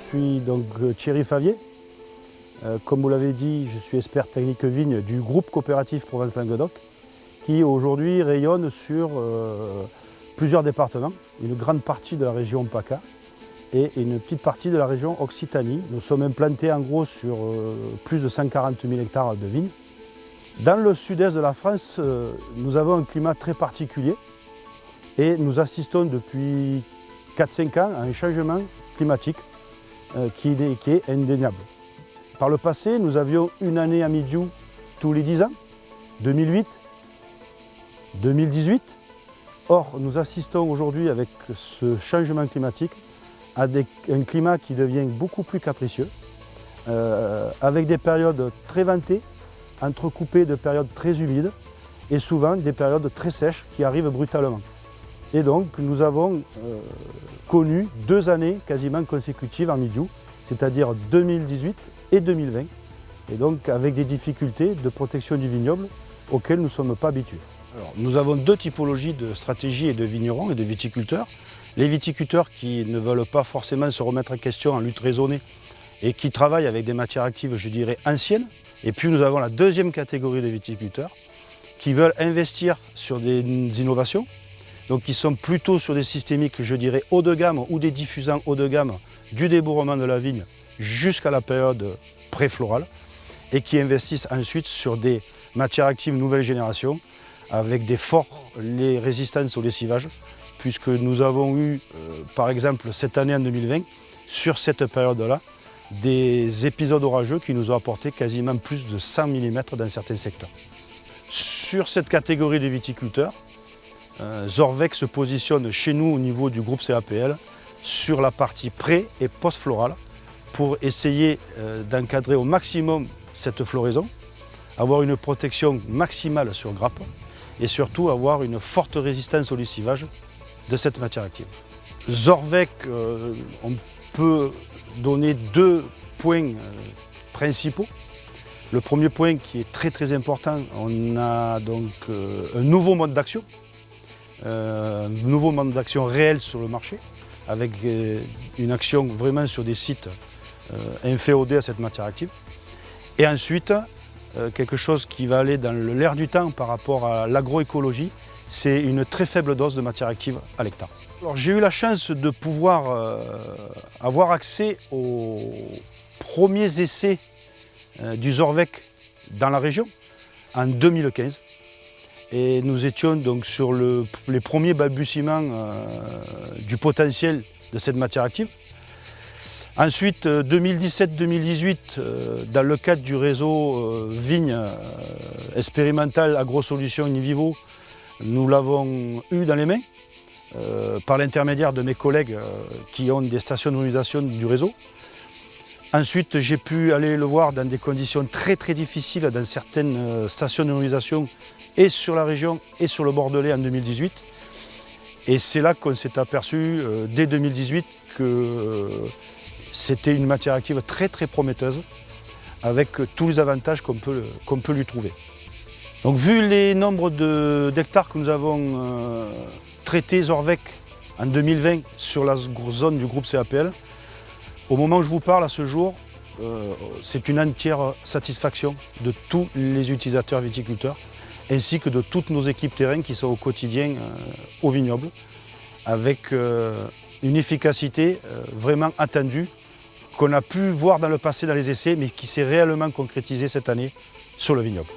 suis donc Thierry Favier. Comme vous l'avez dit, je suis expert technique vigne du groupe coopératif Provence-Languedoc qui aujourd'hui rayonne sur plusieurs départements, une grande partie de la région PACA et une petite partie de la région Occitanie. Nous sommes implantés en gros sur plus de 140 000 hectares de vignes. Dans le sud-est de la France, nous avons un climat très particulier et nous assistons depuis 4-5 ans à un changement climatique qui est indéniable. Par le passé, nous avions une année à Midiou tous les 10 ans, 2008, 2018. Or, nous assistons aujourd'hui avec ce changement climatique à un climat qui devient beaucoup plus capricieux, avec des périodes très ventées, entrecoupées de périodes très humides et souvent des périodes très sèches qui arrivent brutalement. Et donc, nous avons connu 2 années quasiment consécutives en Midiou, c'est-à-dire 2018 et 2020, et donc avec des difficultés de protection du vignoble auxquelles nous ne sommes pas habitués. Alors, nous avons 2 typologies de stratégies et de vignerons et de viticulteurs. Les viticulteurs qui ne veulent pas forcément se remettre en question en lutte raisonnée et qui travaillent avec des matières actives, je dirais, anciennes. Et puis nous avons la 2e catégorie de viticulteurs qui veulent investir sur des innovations, donc qui sont plutôt sur des systémiques, je dirais, haut de gamme ou des diffusants haut de gamme du débourrement de la vigne jusqu'à la période pré-florale et qui investissent ensuite sur des matières actives nouvelle génération avec des les résistances au lessivage, puisque nous avons eu, par exemple, cette année en 2020, sur cette période-là, des épisodes orageux qui nous ont apporté quasiment plus de 100 mm dans certains secteurs. Sur cette catégorie de viticulteurs, Zorvec se positionne chez nous au niveau du groupe CAPL sur la partie pré- et post-florale pour essayer d'encadrer au maximum cette floraison, avoir une protection maximale sur grappe et surtout avoir une forte résistance au lessivage de cette matière active. Zorvec, on peut donner 2 points principaux. Le premier point qui est très important, on a donc un nouveau mode d'action, réel sur le marché, avec une action vraiment sur des sites inféodés à cette matière active. Et ensuite, quelque chose qui va aller dans l'air du temps par rapport à l'agroécologie, c'est une très faible dose de matière active à l'hectare. Alors, j'ai eu la chance de pouvoir avoir accès aux premiers essais du Zorvec dans la région en 2015. Et nous étions donc sur les premiers balbutiements du potentiel de cette matière active. Ensuite, 2017-2018, dans le cadre du réseau Vigne expérimental AgroSolutions InVivo, nous l'avons eu dans les mains par l'intermédiaire de mes collègues qui ont des stations de valorisation du réseau. Ensuite, j'ai pu aller le voir dans des conditions très difficiles dans certaines stations de valorisation et sur la région et sur le Bordelais en 2018. Et c'est là qu'on s'est aperçu dès 2018 que c'était une matière active très prometteuse avec tous les avantages qu'on peut lui trouver. Donc vu les nombres d'hectares que nous avons traités Zorvec en 2020 sur la zone du groupe CAPL, au moment où je vous parle à ce jour, c'est une entière satisfaction de tous les utilisateurs viticulteurs ainsi que de toutes nos équipes terrain qui sont au quotidien au vignoble avec une efficacité vraiment attendue qu'on a pu voir dans le passé dans les essais mais qui s'est réellement concrétisée cette année sur le vignoble.